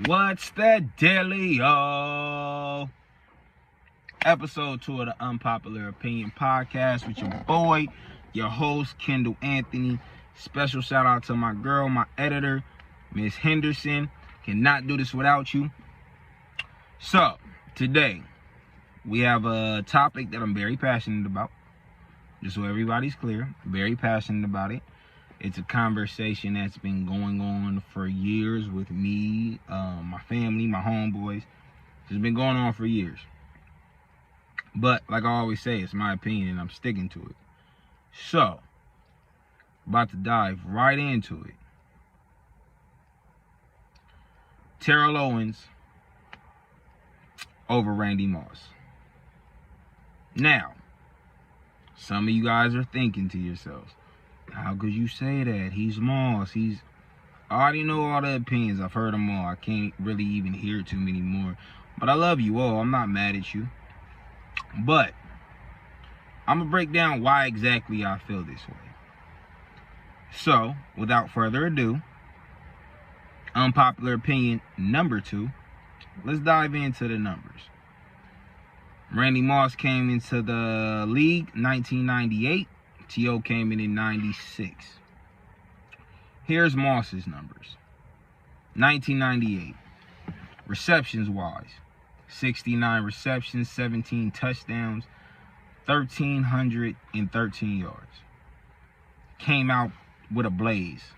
What's the dealio? Episode 2 of the Unpopular Opinion Podcast with your boy, your host, Kendall Anthony. Special shout out to my girl, my editor, Miss Henderson. Cannot do this without you. So, today, we have a topic that I'm very passionate about. Just so everybody's clear, very passionate about it. It's a conversation that's been going on for years with me, my family, my homeboys. It's been going on for years. But like I always say, it's my opinion and I'm sticking to it. So, about to dive right into it. Terrell Owens over Randy Moss. Now, some of you guys are thinking to yourselves, how could you say that? He's Moss. I already know all the opinions. I've heard them all. I can't really even hear too many more. But I love you all. I'm not mad at you. But I'm going to break down why exactly I feel this way. So, without further ado, unpopular opinion number 2. Let's dive into the numbers. Randy Moss came into the league 1998. T.O. came in 96. Here's Moss's numbers. 1998. Receptions-wise, 69 receptions, 17 touchdowns, 1,313 yards. Came out with a blaze.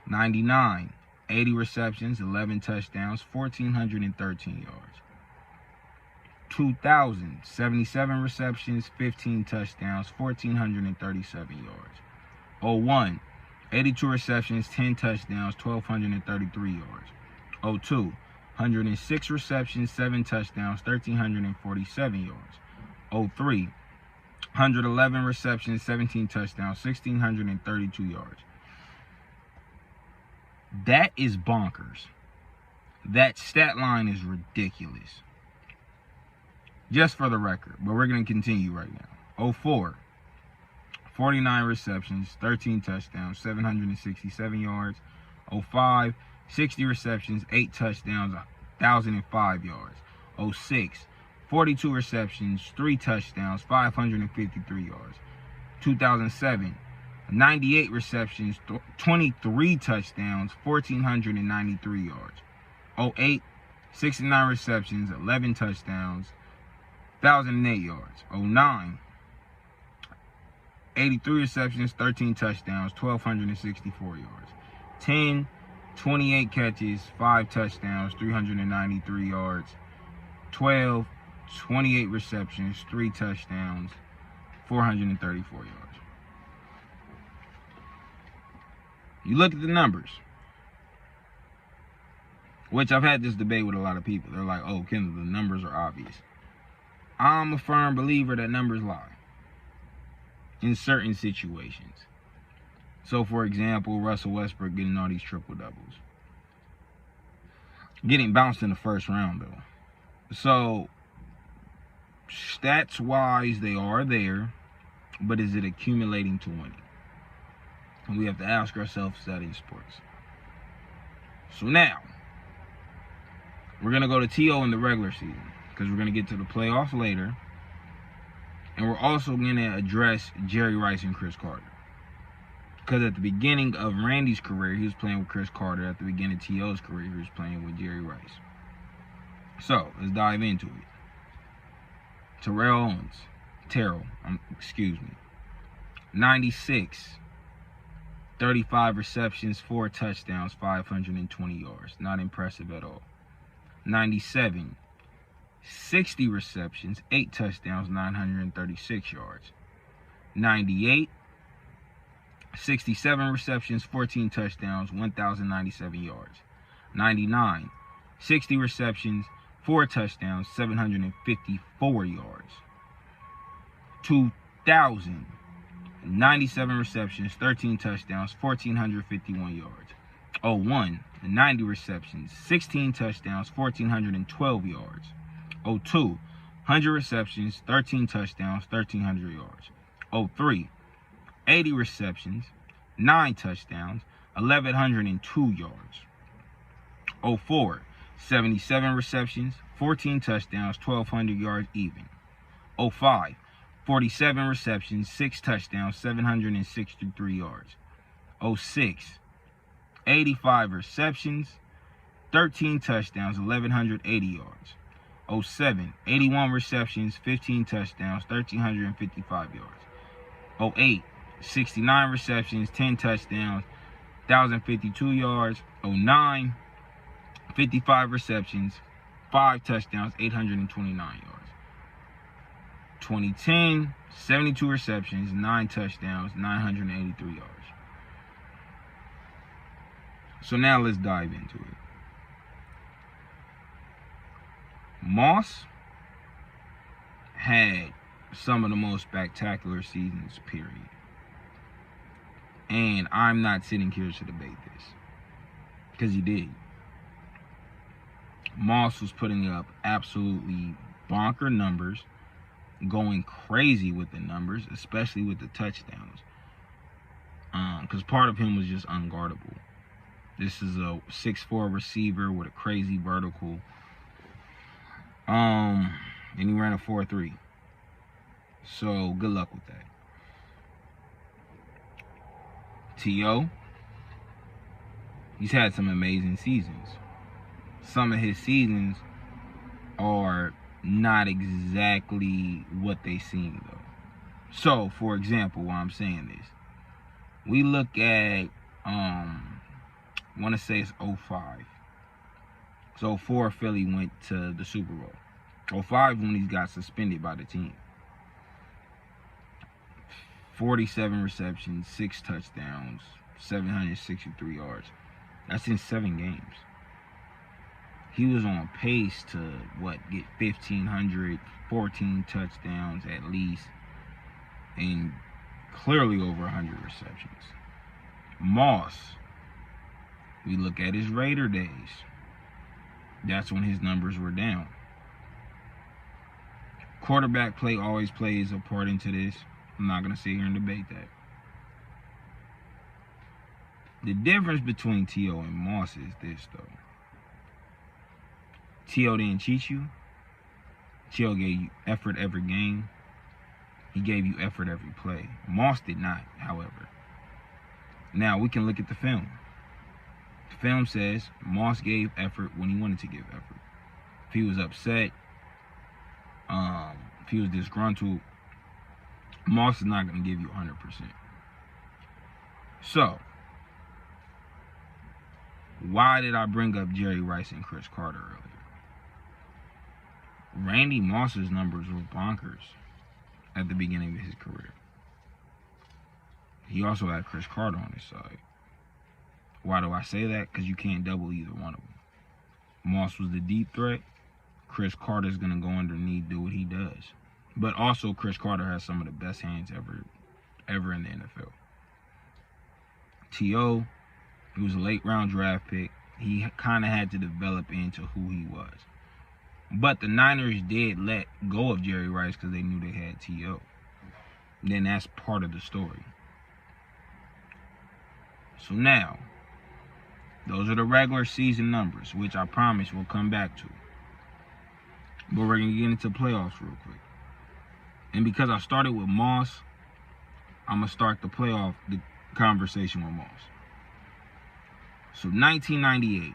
99. 80 receptions, 11 touchdowns, 1,413 yards. 2000, 77 receptions, 15 touchdowns, 1,437 yards. 01, 82 receptions, 10 touchdowns, 1,233 yards. 02, 106 receptions, 7 touchdowns, 1,347 yards. 03, 111 receptions, 17 touchdowns, 1,632 yards. That is bonkers. That stat line is ridiculous. Just for the record, but we're going to continue right now. 04, 49 receptions, 13 touchdowns, 767 yards. 05, 60 receptions, 8 touchdowns, 1,005 yards. 06, 42 receptions, 3 touchdowns, 553 yards. 2007, 98 receptions, 23 touchdowns, 1,493 yards. 08, 69 receptions, 11 touchdowns, 1,008 yards. 09, 83 receptions, 13 touchdowns, 1,264 yards. 10, 28 catches, 5 touchdowns, 393 yards. 12, 28 receptions, 3 touchdowns, 434 yards. You look at the numbers, which I've had this debate with a lot of people. They're like, oh, Kendall, the numbers are obvious. I'm a firm believer that numbers lie in certain situations. So, for example, Russell Westbrook getting all these triple-doubles. Getting bounced in the first round, though. So, stats-wise, they are there, but is it accumulating to winning? And we have to ask ourselves that in sports. So now, we're going to go to T.O. in the regular season, because we're going to get to the playoffs later. And we're also going to address Jerry Rice and Cris Carter. Because at the beginning of Randy's career, he was playing with Cris Carter. At the beginning of T.O.'s career, he was playing with Jerry Rice. So, let's dive into it. Terrell, 96. 35 receptions, 4 touchdowns, 520 yards. Not impressive at all. 97. 60 receptions, 8 touchdowns, 936 yards. 98, 67 receptions, 14 touchdowns, 1,097 yards. 99, 60 receptions, 4 touchdowns, 754 yards. 2000, 97 receptions, 13 touchdowns, 1,451 yards. 01, 90 receptions, 16 touchdowns, 1,412 yards. 02, 100 receptions, 13 touchdowns, 1,300 yards. 03, 80 receptions, 9 touchdowns, 1,102 yards. 04, 77 receptions, 14 touchdowns, 1,200 yards even. 05, 47 receptions, 6 touchdowns, 763 yards. 06, 85 receptions, 13 touchdowns, 1,180 yards. 07, 81 receptions, 15 touchdowns, 1,355 yards. 08, 69 receptions, 10 touchdowns, 1,052 yards. 09, 55 receptions, 5 touchdowns, 829 yards. 2010, 72 receptions, 9 touchdowns, 983 yards. So now let's dive into it. Moss had some of the most spectacular seasons, period. And I'm not sitting here to debate this, because he did. Moss was putting up absolutely bonker numbers, going crazy with the numbers, especially with the touchdowns. Because part of him was just unguardable. This is a 6'4" receiver with a crazy vertical. And he ran a 4.3. So good luck with that. T.O., he's had some amazing seasons. Some of his seasons are not exactly what they seem, though. So, for example, why I'm saying this, we look at, I want to say it's 05. So 04, Philly went to the Super Bowl. 05 when he got suspended by the team. 47 receptions, 6 touchdowns, 763 yards. That's in 7 games. He was on pace to, get 1,500, 14 touchdowns at least, and clearly over 100 receptions. Moss, we look at his Raider days. That's when his numbers were down. Quarterback play always plays a part into this. I'm not going to sit here and debate that. The difference between T.O. and Moss is this, though. T.O. didn't cheat you. T.O. gave you effort every game. He gave you effort every play. Moss did not, however. Now, we can look at the film. The film says Moss gave effort when he wanted to give effort. If he was upset, if he was disgruntled, Moss is not going to give you 100%. So, why did I bring up Jerry Rice and Cris Carter earlier? Randy Moss's numbers were bonkers at the beginning of his career. He also had Cris Carter on his side. Why do I say that? Because you can't double either one of them. Moss was the deep threat. Cris Carter's going to go underneath, do what he does. But also, Cris Carter has some of the best hands ever in the NFL. T.O., he was a late-round draft pick. He kind of had to develop into who he was. But the Niners did let go of Jerry Rice because they knew they had T.O. Then that's part of the story. So now, those are the regular season numbers, which I promise we'll come back to. But we're going to get into playoffs real quick. And because I started with Moss, I'm going to start the conversation with Moss. So 1998,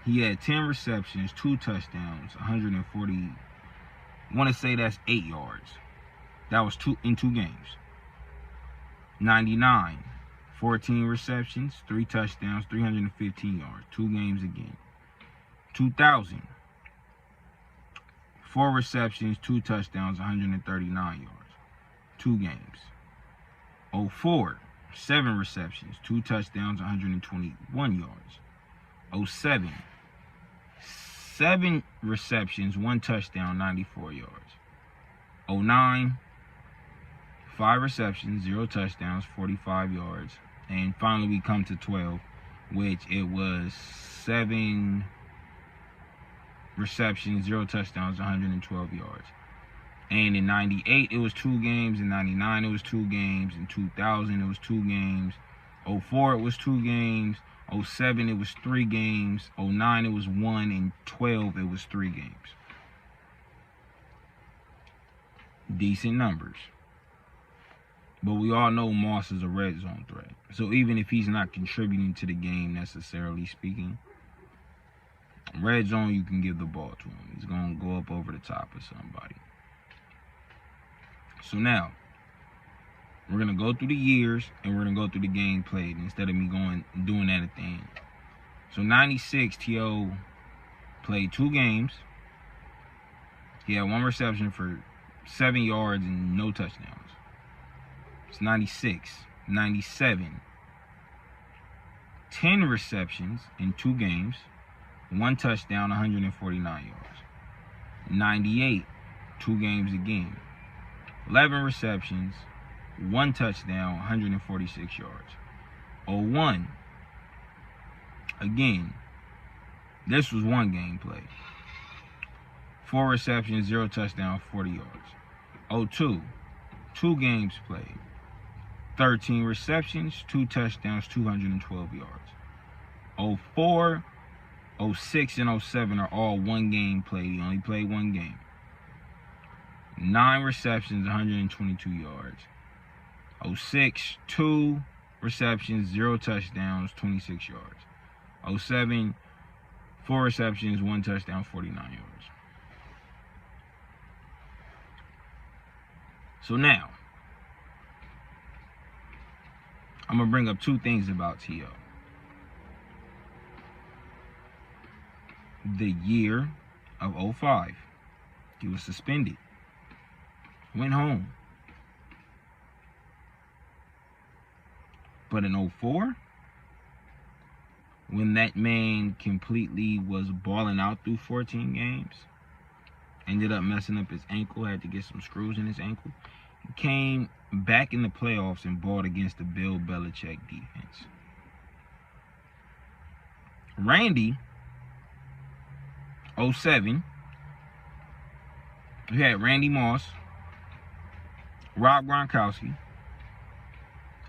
he had 10 receptions, 2 touchdowns, 140. I want to say that's 8 yards. That was in 2 games. 99, 14 receptions, 3 touchdowns, 315 yards. 2 games again. 2000, 4 receptions, 2 touchdowns, 139 yards. 2 games. 04, 7 receptions, 2 touchdowns, 121 yards. 07, 7 receptions, 1 touchdown, 94 yards. 09, 5 receptions, 0 touchdowns, 45 yards. And finally we come to 12, which it was 7 receptions, 0 touchdowns, 112 yards. And in 98, it was 2 games. In 99, it was 2 games. In 2000, it was 2 games. 04, it was 2 games. 07 it was 3 games. 09 it was 1, and 12 it was 3 games. Decent numbers. But we all know Moss is a red zone threat. So even if he's not contributing to the game necessarily speaking, red zone, you can give the ball to him. He's going to go up over the top of somebody. So now, we're going to go through the years and we're going to go through the game played instead of me doing that at the end. So 96, T.O. played 2 games. He had 1 reception for 7 yards and no touchdowns. It's 96. 97, 10 receptions in 2 games, 1 touchdown, 149 yards. 98, 2 games again, 11 receptions, 1 touchdown, 146 yards. 01, again, this was 1 game play. 4 receptions, 0 touchdown, 40 yards. 02, 2 games played. 13 receptions, 2 touchdowns, 212 yards. 04, 06, and 07 are all 1 game played. He only played 1 game. 9 receptions, 122 yards. 06, 2 receptions, 0 touchdowns, 26 yards. 07, 4 receptions, 1 touchdown, 49 yards. So now, I'm going to bring up 2 things about T.O. The year of 05, he was suspended. Went home. But in 04, when that man completely was balling out through 14 games, ended up messing up his ankle, had to get some screws in his ankle, he came back in the playoffs and balled against the Bill Belichick defense. Randy, 07, we had Randy Moss, Rob Gronkowski,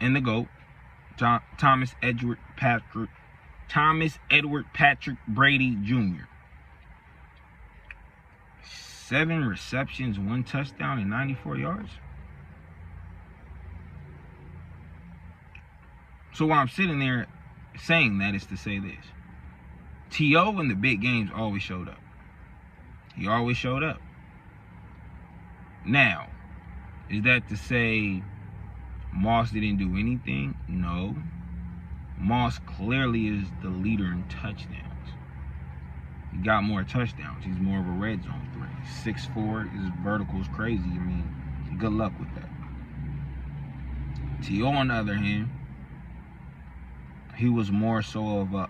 and the GOAT, Thomas Edward Patrick Brady Jr. 7 receptions, 1 touchdown, and 94 yards. So while I'm sitting there saying that is to say this. T.O. in the big games always showed up. He always showed up. Now, is that to say Moss didn't do anything? No. Moss clearly is the leader in touchdowns. He got more touchdowns. He's more of a red zone threat. He's 6'4". His vertical is crazy. I mean, good luck with that. T.O. on the other hand, he was more so of a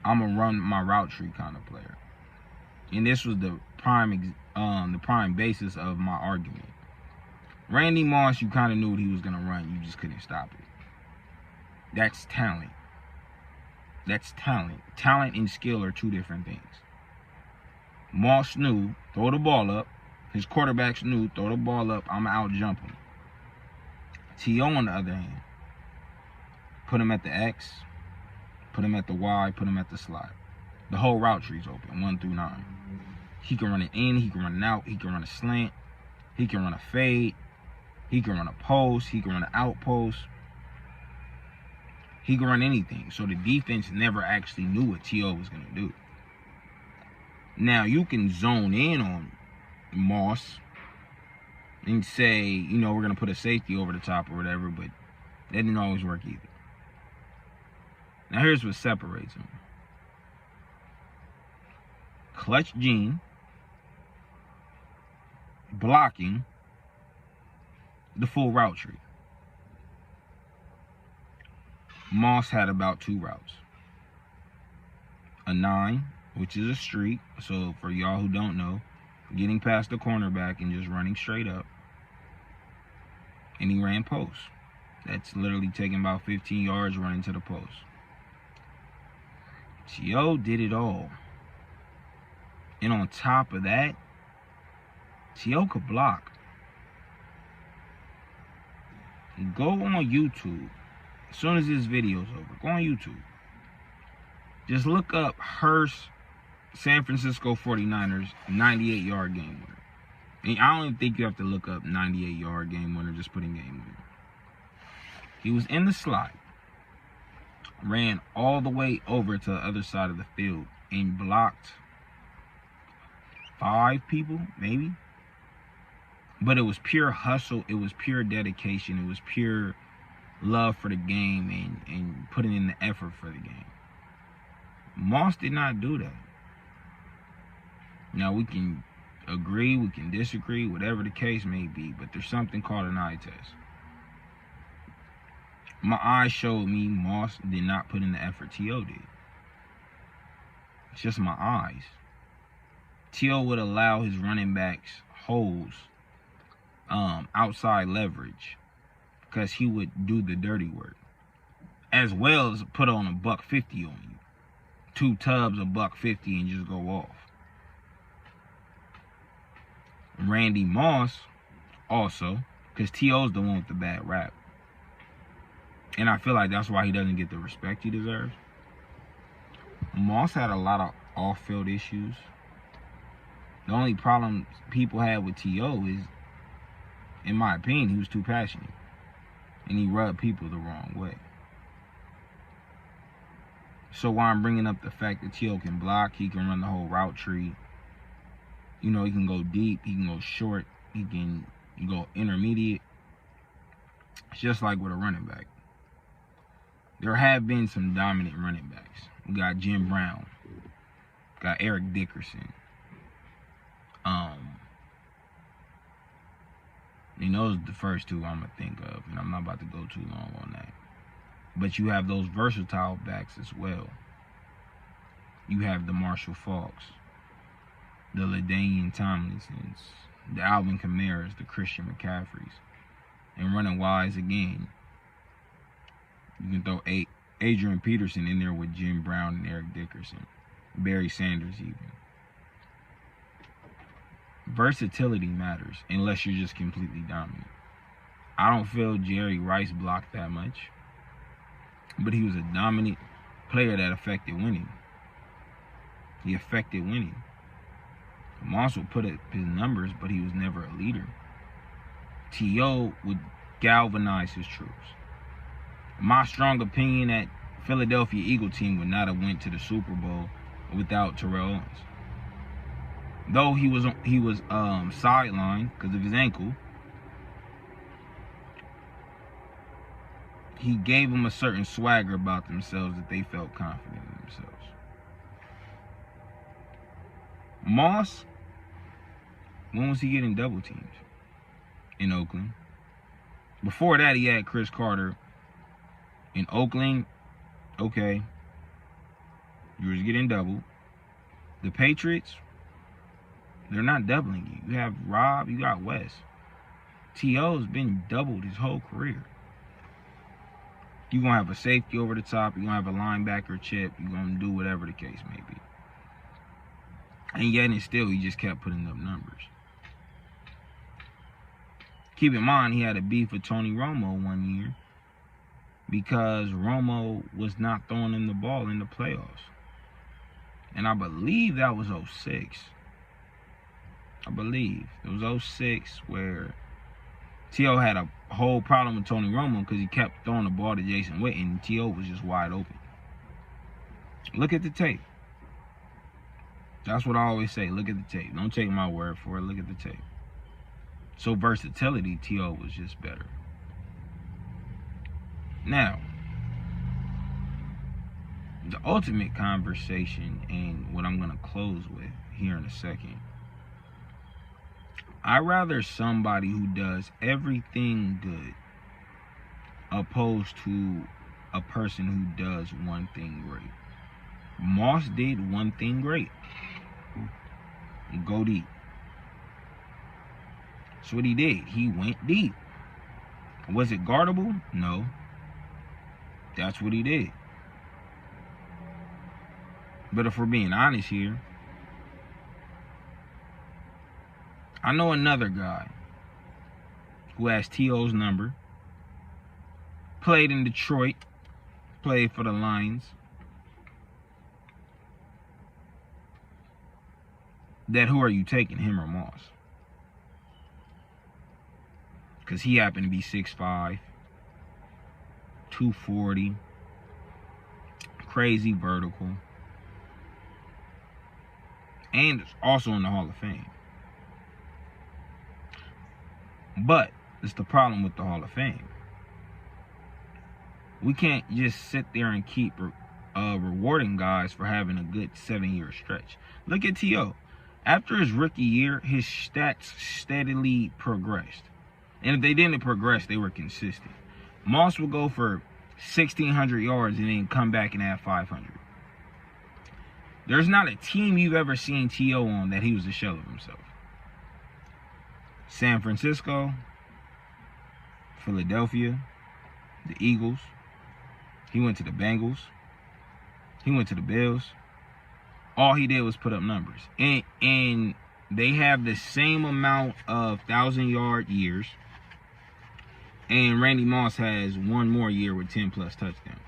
I'm gonna run my route tree kind of player, and this was the prime basis of my argument. Randy Moss, you kind of knew what he was gonna run, you just couldn't stop it. That's talent. That's talent. Talent and skill are 2 different things. Moss knew, throw the ball up. His quarterbacks knew, throw the ball up, I'm out jump him. T.O. on the other hand, put him at the X, put him at the Y, put him at the slot. The whole route tree's open, 1 through 9. He can run it in, he can run it out, he can run a slant, he can run a fade, he can run a post, he can run an outpost. He can run anything. So the defense never actually knew what T.O. was going to do. Now, you can zone in on Moss and say, you know, we're going to put a safety over the top or whatever, but that didn't always work either. Now, here's what separates them. Clutch gene, blocking, the full route tree. Moss had about 2 routes. A 9, which is a streak. So for y'all who don't know, getting past the cornerback and just running straight up. And he ran post. That's literally taking about 15 yards running to the post. T.O. did it all. And on top of that, T.O. could block. Go on YouTube as soon as this video's over, go on YouTube. Just look up Hurst San Francisco 49ers 98-yard game winner. And I don't even think you have to look up 98-yard game winner, just put in game winner. He was in the slot, ran all the way over to the other side of the field and blocked 5 people, maybe. But it was pure hustle. It was pure dedication. It was pure love for the game and putting in the effort for the game. Moss did not do that. Now, we can agree, we can disagree, whatever the case may be, but there's something called an eye test. My eyes showed me Moss did not put in the effort T.O. did. It's just my eyes. T.O. would allow his running backs holes, outside leverage, because he would do the dirty work, as well as put on $150 on you. 2 tubs of $150 and just go off. Randy Moss also, because T.O.'s the one with the bad rap. And I feel like that's why he doesn't get the respect he deserves. Moss had a lot of off-field issues. The only problem people had with T.O. is, in my opinion, he was too passionate. And he rubbed people the wrong way. So while I'm bringing up the fact that T.O. can block, he can run the whole route tree. You know, he can go deep, he can go short, he can go intermediate. It's just like with a running back. There have been some dominant running backs. We got Jim Brown, got Eric Dickerson. And those are the first 2 I'm gonna think of, and I'm not about to go too long on that. But you have those versatile backs as well. You have the Marshall Faulks, the LaDainian Tomlinsons, the Alvin Kamaras, the Christian McCaffreys. And running wise again, you can throw Adrian Peterson in there with Jim Brown and Eric Dickerson. Barry Sanders even. Versatility matters unless you're just completely dominant. I don't feel Jerry Rice blocked that much, but he was a dominant player that affected winning. He affected winning. Moss would put up his numbers, but he was never a leader. T.O. would galvanize his troops. My strong opinion that Philadelphia Eagle team would not have went to the Super Bowl without Terrell Owens. Though he was sidelined because of his ankle, he gave them a certain swagger about themselves that they felt confident in themselves. Moss, when was he getting double teamed? In Oakland. Before that, he had Chris Carter. In Oakland, okay, you was getting doubled. The Patriots, they're not doubling you. You have Rob, you got Wes. T.O.'s been doubled his whole career. You're going to have a safety over the top. You're going to have a linebacker chip. You're going to do whatever the case may be. And yet and still, he just kept putting up numbers. Keep in mind, he had a beef with Tony Romo one year because Romo was not throwing him the ball in the playoffs. And I believe that was 06. I believe it was 06 where T.O. had a whole problem with Tony Romo because he kept throwing the ball to Jason Witten, and T.O. was just wide open. Look at the tape. That's what I always say. Look at the tape. Don't take my word for it. Look at the tape. So versatility, T.O. was just better. Now, the ultimate conversation and what I'm going to close with here in a second. I'd rather somebody who does everything good opposed to a person who does one thing great. Moss did one thing great. Go deep. That's what he did. He went deep. Was it guardable? No. That's what he did. But if we're being honest here, I know another guy who has T.O.'s number Played in Detroit. Played for the Lions. That who are you taking, him or Moss? Because he happened to be 6'5", 240, crazy vertical, and also in the Hall of Fame. But it's the problem with the Hall of Fame. We can't just sit there and keep rewarding guys for having a good 7-year stretch. Look at T.O. After his rookie year, his stats steadily progressed. And if they didn't progress, they were consistent. Moss would go for 1,600 yards and then come back and add 500. There's not a team you've ever seen T.O. on that he was a shell of himself. San Francisco, Philadelphia, the Eagles. He went to the Bengals. He went to the Bills. All he did was put up numbers. And they have the same amount of 1,000-yard years. And Randy Moss has one more year with 10-plus touchdowns.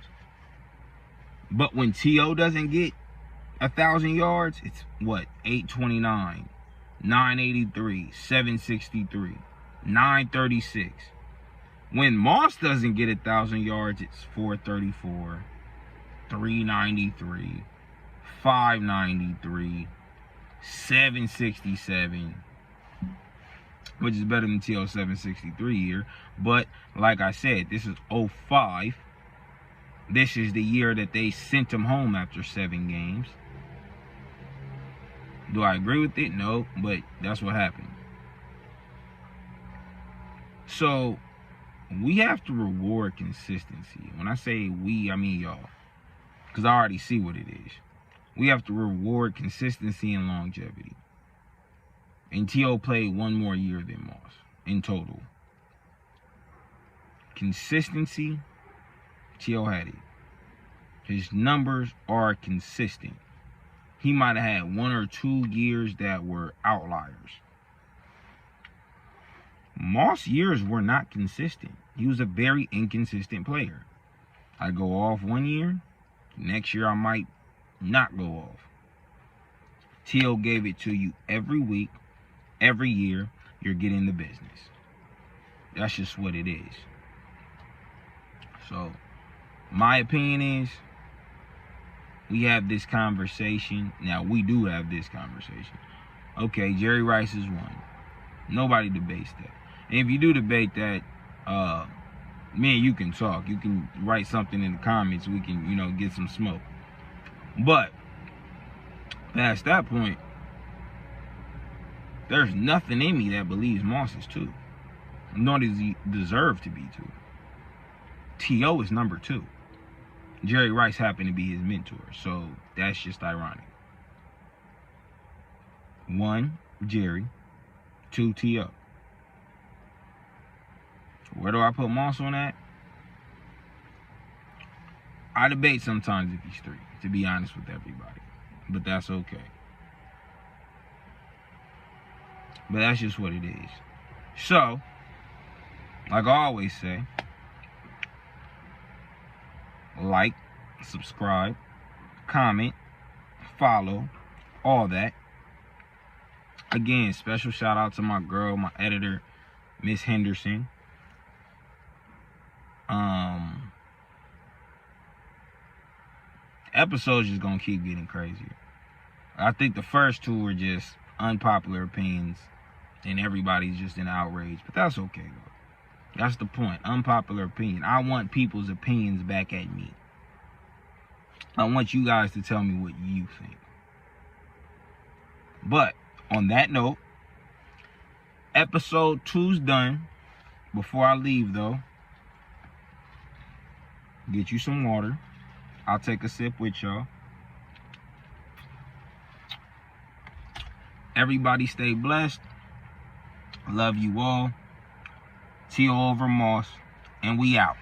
But when T.O. doesn't get 1,000 yards, it's what? 829, 983, 763, 936. When Moss doesn't get 1,000 yards, it's 434, 393, 593, 767, which is better than T.O. 763 year. But like I said, this is 05. This is the year that they sent him home after 7 games. Do I agree with it? No, but that's what happened. So we have to reward consistency. When I say we, I mean y'all, because I already see what it is. We have to reward consistency and longevity. And T.O. played one more year than Moss in total. Consistency, T.O. had it. His numbers are consistent. He might have had 1 or 2 years that were outliers. Moss years were not consistent. He was a very inconsistent player. I go off one year, next year I might not go off. T.O. gave it to you every week, every year. You're getting the business. That's just what it is. So, my opinion is, we have this conversation. Now, we do have this conversation. Okay, Jerry Rice is one. Nobody debates that. And if you do debate that, me and you can talk. You can write something in the comments. We can, get some smoke. But, past that point, there's nothing in me that believes Moss is 2. Nor does he deserve to be 2. T.O. is number 2. Jerry Rice happened to be his mentor. So, that's just ironic. 1, Jerry. 2, T.O. Where do I put Moss on that? I debate sometimes if he's 3, to be honest with everybody. But that's okay. But that's just what it is. So, like I always say, like, subscribe, comment, follow, all that. Again, special shout out to my girl, my editor, Miss Henderson. Episodes just gonna keep getting crazier. I think the first 2 were just unpopular opinions and everybody's just in outrage, but that's okay though. That's the point. Unpopular opinion. I want people's opinions back at me. I want you guys to tell me what you think. But on that note, episode 2's done. Before I leave though, get you some water. I'll take a sip with y'all. Everybody stay blessed. Love you all. T.O. over Moss. And we out.